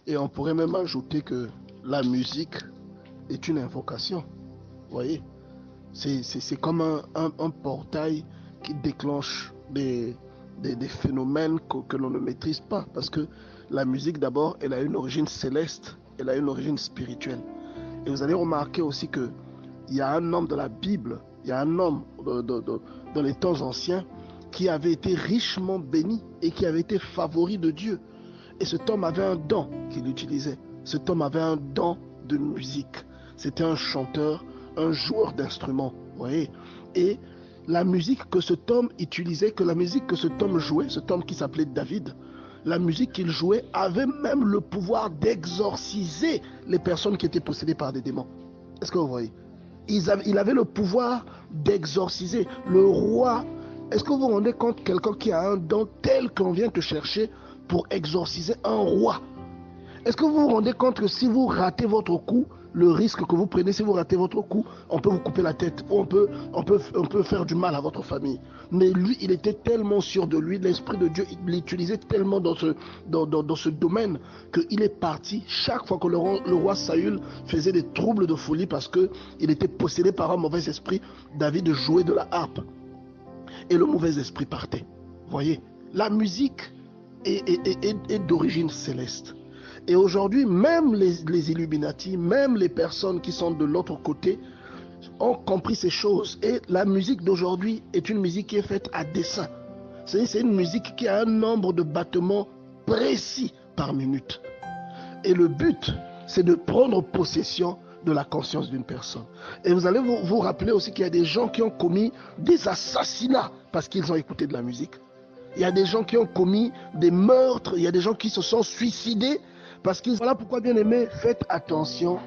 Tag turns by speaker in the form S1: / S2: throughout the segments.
S1: Et on pourrait même ajouter que la musique est une invocation. Vous voyez, c'est comme un portail qui déclenche des phénomènes que l'on ne maîtrise pas. Parce que la musique, d'abord, elle a une origine céleste, elle a une origine spirituelle. Et vous allez remarquer aussi qu'il y a un homme de la Bible, il y a un homme dans les temps anciens qui avait été richement béni et qui avait été favori de Dieu. Et cet homme avait un don qu'il utilisait. Cet homme avait un don de musique. C'était un chanteur, un joueur d'instruments. Vous voyez. Et la musique que cet homme utilisait, que la musique que cet homme jouait, cet homme qui s'appelait David, la musique qu'il jouait avait même le pouvoir d'exorciser les personnes qui étaient possédées par des démons. Est-ce que vous voyez? Il avait le pouvoir d'exorciser. Le roi, est-ce que vous vous rendez compte, quelqu'un qui a un don tel qu'on vient te chercher pour exorciser un roi? Est-ce que vous vous rendez compte que si vous ratez votre coup, le risque que vous prenez, si vous ratez votre coup, on peut vous couper la tête, ou on peut faire du mal à votre famille. Mais lui, il était tellement sûr de lui, l'Esprit de Dieu, il l'utilisait tellement dans ce domaine, qu'il est parti chaque fois que le roi Saül faisait des troubles de folie parce qu'il était possédé par un mauvais esprit. David jouait de la harpe et le mauvais esprit partait. Vous voyez, la musique est d'origine céleste. Et aujourd'hui, même les Illuminati, même les personnes qui sont de l'autre côté, ont compris ces choses. Et la musique d'aujourd'hui est une musique qui est faite à dessein. C'est une musique qui a un nombre de battements précis par minute. Et le but, c'est de prendre possession de la conscience d'une personne. Et vous allez vous rappeler aussi qu'il y a des gens qui ont commis des assassinats parce qu'ils ont écouté de la musique. Il y a des gens qui ont commis des meurtres, il y a des gens qui se sont suicidés parce qu'ils... Voilà pourquoi, bien aimés, faites attention,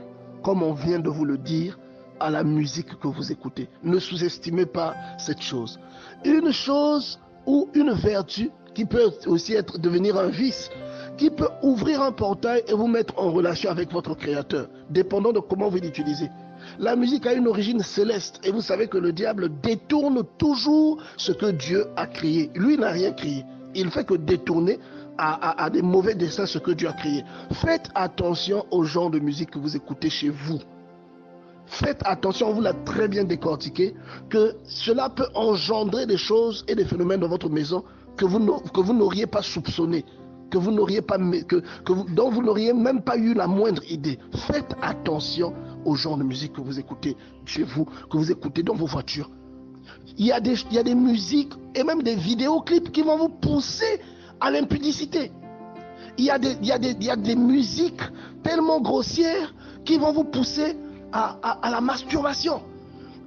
S1: comme on vient de vous le dire, à la musique que vous écoutez. Ne sous-estimez pas cette chose. Une chose ou une vertu qui peut aussi devenir un vice, qui peut ouvrir un portail et vous mettre en relation avec votre Créateur, dépendant de comment vous l'utilisez. La musique a une origine céleste et vous savez que le diable détourne toujours ce que Dieu a créé. Lui n'a rien créé. Il fait que détourner à des mauvais desseins ce que Dieu a créé. Faites attention au genre de musique que vous écoutez chez vous. Faites attention, on vous l'a très bien décortiqué, que cela peut engendrer des choses et des phénomènes dans votre maison que vous n'auriez pas soupçonné, dont vous n'auriez même pas eu la moindre idée. Faites attention au genre de musique que vous écoutez chez vous, que vous écoutez dans vos voitures. Il y a des musiques et même des vidéoclips qui vont vous pousser à l'impudicité. Il y a des musiques tellement grossières qui vont vous pousser à la masturbation.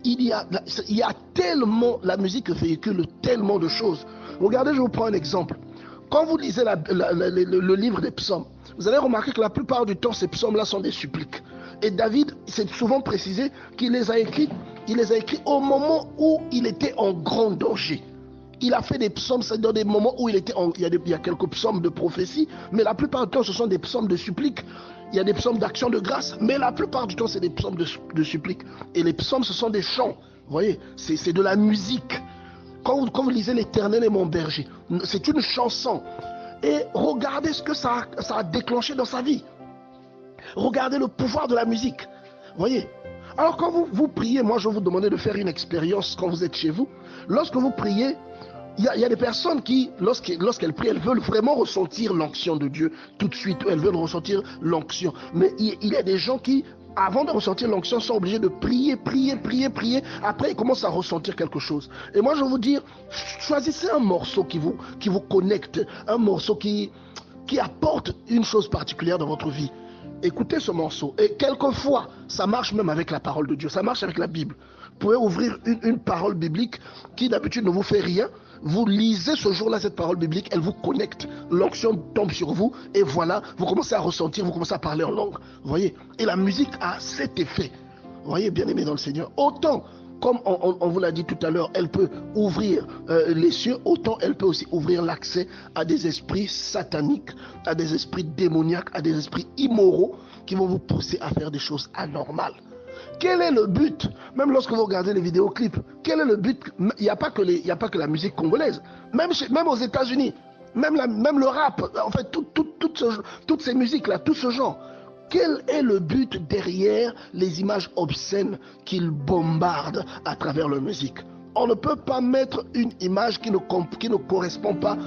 S1: Il y a tellement, la musique véhicule tellement de choses. Regardez, je vous prends un exemple. Quand vous lisez le livre des psaumes, vous allez remarquer que la plupart du temps, ces psaumes-là sont des suppliques. Et David, c'est souvent précisé qu'il les a écrits au moment où il était en grand danger. Il a fait des psaumes, c'est dans des moments où il y a quelques psaumes de prophétie, mais la plupart du temps, ce sont des psaumes de suppliques. Il y a des psaumes d'action de grâce, mais la plupart du temps, c'est des psaumes de suppliques. Et les psaumes, ce sont des chants. Vous voyez, c'est de la musique. Quand vous lisez l'Éternel est mon berger, c'est une chanson. Et regardez ce que ça a déclenché dans sa vie. Regardez le pouvoir de la musique. Vous voyez. Alors quand vous priez, moi je vais vous demander de faire une expérience quand vous êtes chez vous. Lorsque vous priez, il y a des personnes qui, lorsqu'elles prient, elles veulent vraiment ressentir l'onction de Dieu tout de suite. Elles veulent ressentir l'onction. Mais il y a des gens qui, avant de ressentir l'onction, sont obligés de prier. Après, ils commencent à ressentir quelque chose. Et moi, je vais vous dire, choisissez un morceau qui vous connecte, un morceau qui apporte une chose particulière dans votre vie. Écoutez ce morceau. Et quelquefois, ça marche même avec la parole de Dieu. Ça marche avec la Bible. Vous pouvez ouvrir une parole biblique qui d'habitude ne vous fait rien. Vous lisez ce jour-là cette parole biblique, elle vous connecte. L'onction tombe sur vous et voilà, vous commencez à ressentir, vous commencez à parler en langue. Vous voyez. Et la musique a cet effet. Vous voyez, bien aimé dans le Seigneur. Autant, comme on vous l'a dit tout à l'heure, elle peut ouvrir les cieux, autant elle peut aussi ouvrir l'accès à des esprits sataniques, à des esprits démoniaques, à des esprits immoraux qui vont vous pousser à faire des choses anormales. Quel est le but? Même lorsque vous regardez les vidéoclips, quel est le but? Il n'y a pas que la musique congolaise. Même aux États-Unis, même le rap, en fait, toute toutes ces musiques-là, tout ce genre. Quel est le but derrière les images obscènes qu'ils bombardent à travers leur musique? On ne peut pas mettre une image qui ne correspond pas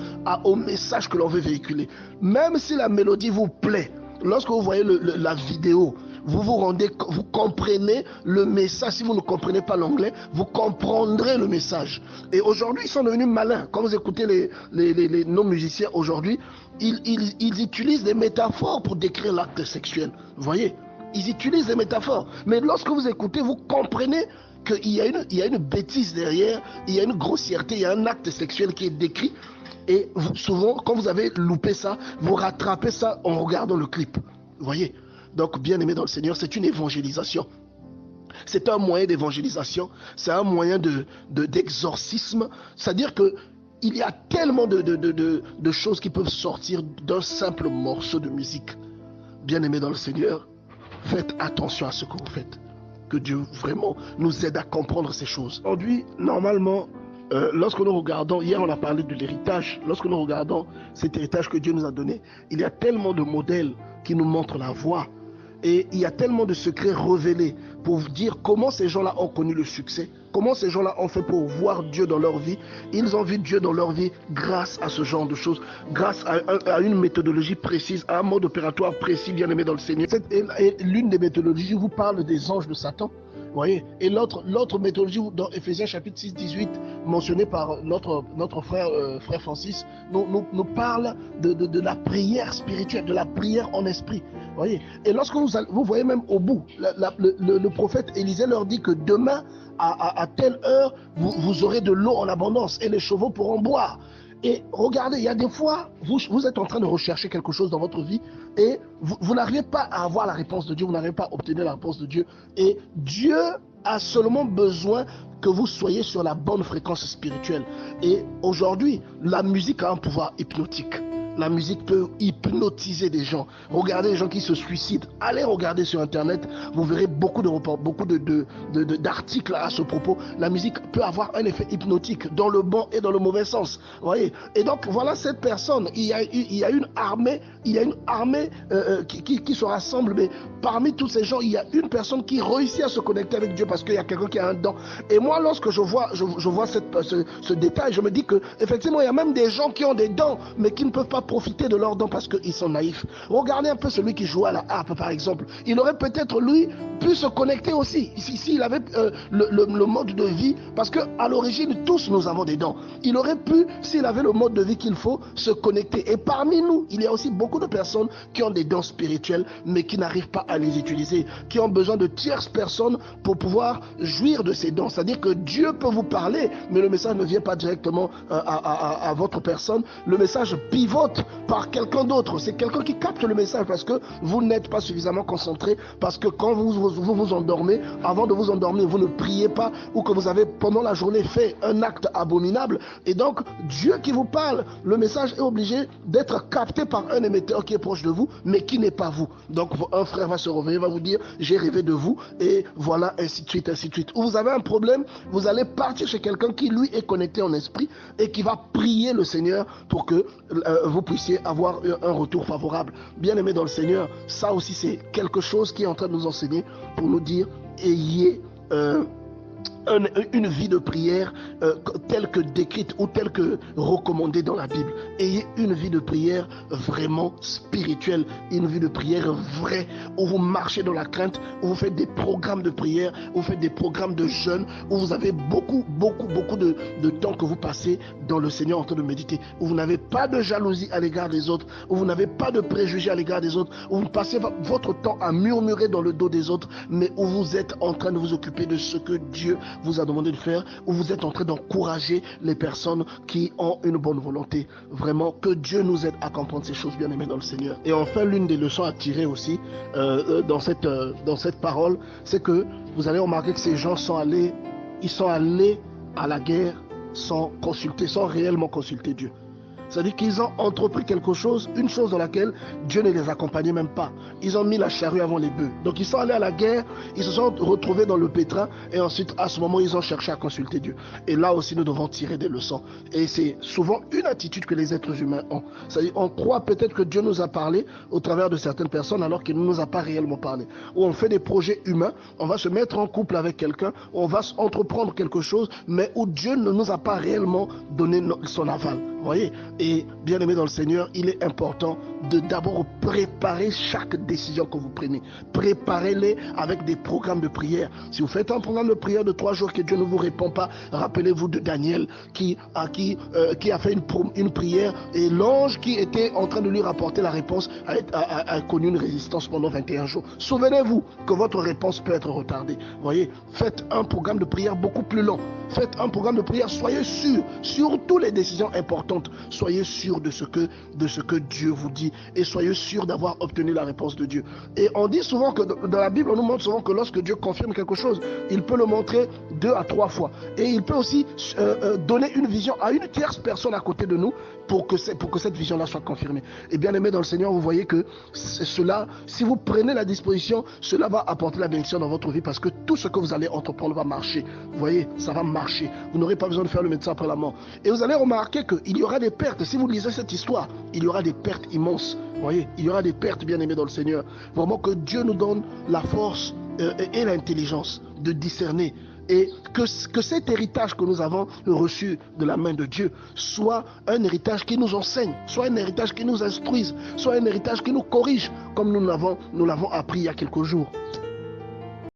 S1: au message que l'on veut véhiculer. Même si la mélodie vous plaît, lorsque vous voyez la vidéo, vous comprenez le message. Si vous ne comprenez pas l'anglais, vous comprendrez le message. Et aujourd'hui, ils sont devenus malins. Quand vous écoutez nos musiciens aujourd'hui, ils utilisent des métaphores pour décrire l'acte sexuel. Vous voyez, ils utilisent des métaphores. Mais lorsque vous écoutez, vous comprenez qu'il y a une bêtise derrière, il y a une grossièreté, il y a un acte sexuel qui est décrit. Et souvent, quand vous avez loupé ça, vous rattrapez ça en regardant le clip. Vous voyez? Donc, bien aimé dans le Seigneur, c'est une évangélisation. C'est un moyen d'évangélisation, c'est un moyen d'exorcisme. C'est-à-dire qu'il y a tellement de choses qui peuvent sortir d'un simple morceau de musique. Bien aimé dans le Seigneur, faites attention à ce que vous faites. Que Dieu vraiment nous aide à comprendre ces choses. Aujourd'hui, normalement, lorsque nous regardons, hier on a parlé de l'héritage, lorsque nous regardons cet héritage que Dieu nous a donné, il y a tellement de modèles qui nous montrent la voie. Et il y a tellement de secrets révélés pour dire comment ces gens-là ont connu le succès, comment ces gens-là ont fait pour voir Dieu dans leur vie. Ils ont vu Dieu dans leur vie grâce à ce genre de choses, grâce à une méthodologie précise, à un mode opératoire précis, bien aimé dans le Seigneur. L'une des méthodologies vous parle des anges de Satan. Voyez. Et l'autre méthodologie dans Ephésiens chapitre 6, 18, mentionnée par notre frère Francis, nous parle de la prière spirituelle, de la prière en esprit. Voyez. Et lorsque vous voyez même au bout, le prophète Élisée leur dit que demain, à telle heure, vous aurez de l'eau en abondance et les chevaux pourront boire. Et regardez, il y a des fois, vous êtes en train de rechercher quelque chose dans votre vie et vous n'arrivez pas à avoir la réponse de Dieu, vous n'arrivez pas à obtenir la réponse de Dieu. Et Dieu a seulement besoin que vous soyez sur la bonne fréquence spirituelle. Et aujourd'hui, la musique a un pouvoir hypnotique. La musique peut hypnotiser des gens. Regardez les gens qui se suicident. Allez regarder sur Internet, vous verrez beaucoup d'articles à ce propos. La musique peut avoir un effet hypnotique dans le bon et dans le mauvais sens. Voyez. Et donc voilà cette personne. Il y a une armée, qui se rassemble. Mais parmi tous ces gens, il y a une personne qui réussit à se connecter avec Dieu parce qu'il y a quelqu'un qui a un don. Et moi, lorsque je vois ce détail, je me dis que effectivement, il y a même des gens qui ont des dons, mais qui ne peuvent pas profiter de leurs dons parce qu'ils sont naïfs. Regardez un peu celui qui joue à la harpe, par exemple. Il aurait peut-être, lui, pu se connecter aussi, s'il avait le mode de vie, parce qu'à l'origine, tous nous avons des dons. Il aurait pu, s'il avait le mode de vie qu'il faut, se connecter. Et parmi nous, il y a aussi beaucoup de personnes qui ont des dons spirituels, mais qui n'arrivent pas à les utiliser, qui ont besoin de tierces personnes pour pouvoir jouir de ces dons. C'est-à-dire que Dieu peut vous parler, mais le message ne vient pas directement à votre personne. Le message pivote par quelqu'un d'autre. C'est quelqu'un qui capte le message parce que vous n'êtes pas suffisamment concentré, parce que quand vous vous endormez, avant de vous endormir, vous ne priez pas, ou que vous avez pendant la journée fait un acte abominable. Et donc, Dieu qui vous parle, le message est obligé d'être capté par un émetteur qui est proche de vous, mais qui n'est pas vous. Donc, un frère va se réveiller, va vous dire, j'ai rêvé de vous, et voilà, ainsi de suite, ainsi de suite. Ou vous avez un problème, vous allez partir chez quelqu'un qui, lui, est connecté en esprit, et qui va prier le Seigneur pour que vous puissiez avoir un retour favorable. Bien aimé dans le Seigneur, ça aussi c'est quelque chose qui est en train de nous enseigner pour nous dire, ayez une vie de prière telle que décrite ou telle que recommandée dans la Bible. Ayez une vie de prière vraiment spirituelle, une vie de prière vraie, où vous marchez dans la crainte, où vous faites des programmes de prière, où vous faites des programmes de jeûne, où vous avez beaucoup de temps que vous passez dans le Seigneur en train de méditer, où vous n'avez pas de jalousie à l'égard des autres, où vous n'avez pas de préjugés à l'égard des autres, où vous passez votre temps à murmurer dans le dos des autres, mais où vous êtes en train de vous occuper de ce que Dieu vous a demandé de faire, où vous êtes en train d'encourager les personnes qui ont une bonne volonté. Vraiment, que Dieu nous aide à comprendre ces choses, bien aimées dans le Seigneur. Et enfin, l'une des leçons à tirer aussi dans cette parole, c'est que vous allez remarquer que ces gens sont allés à la guerre sans réellement consulter Dieu. C'est-à-dire qu'ils ont entrepris quelque chose, une chose dans laquelle Dieu ne les accompagnait même pas. Ils ont mis la charrue avant les bœufs. Donc ils sont allés à la guerre, ils se sont retrouvés dans le pétrin et ensuite à ce moment ils ont cherché à consulter Dieu. Et là aussi nous devons tirer des leçons. Et c'est souvent une attitude que les êtres humains ont. C'est-à-dire on croit peut-être que Dieu nous a parlé au travers de certaines personnes alors qu'il ne nous a pas réellement parlé. Ou on fait des projets humains, on va se mettre en couple avec quelqu'un, on va entreprendre quelque chose, mais où Dieu ne nous a pas réellement donné son aval. Vous voyez? Et bien aimé dans le Seigneur, il est important de d'abord préparer chaque décision que vous prenez. Préparez-les avec des programmes de prière. Si vous faites un programme de prière de 3 jours que Dieu ne vous répond pas, rappelez-vous de Daniel qui a fait une prière et l'ange qui était en train de lui rapporter la réponse a connu une résistance pendant 21 jours. Souvenez-vous que votre réponse peut être retardée. Voyez, faites un programme de prière beaucoup plus long. Faites un programme de prière, soyez sûr, surtout les décisions importantes, soyez sûr de ce que Dieu vous dit et soyez sûr d'avoir obtenu la réponse de Dieu. Et on dit souvent que dans la Bible, on nous montre souvent que lorsque Dieu confirme quelque chose, il peut le montrer 2 à 3 fois. Et il peut aussi donner une vision à une tierce personne à côté de nous pour que cette vision-là soit confirmée. Et bien aimé dans le Seigneur, vous voyez que cela, si vous prenez la disposition, cela va apporter la bénédiction dans votre vie parce que tout ce que vous allez entreprendre va marcher. Vous voyez, ça va marcher. Vous n'aurez pas besoin de faire le médecin après la mort. Et vous allez remarquer qu'il y aura des pertes. Si vous lisez cette histoire, il y aura des pertes immenses. Vous voyez, il y aura des pertes, bien aimés dans le Seigneur. Vraiment que Dieu nous donne la force et l'intelligence de discerner. Et que cet héritage que nous avons reçu de la main de Dieu soit un héritage qui nous enseigne, soit un héritage qui nous instruise, soit un héritage qui nous corrige, comme nous l'avons appris il y a quelques jours.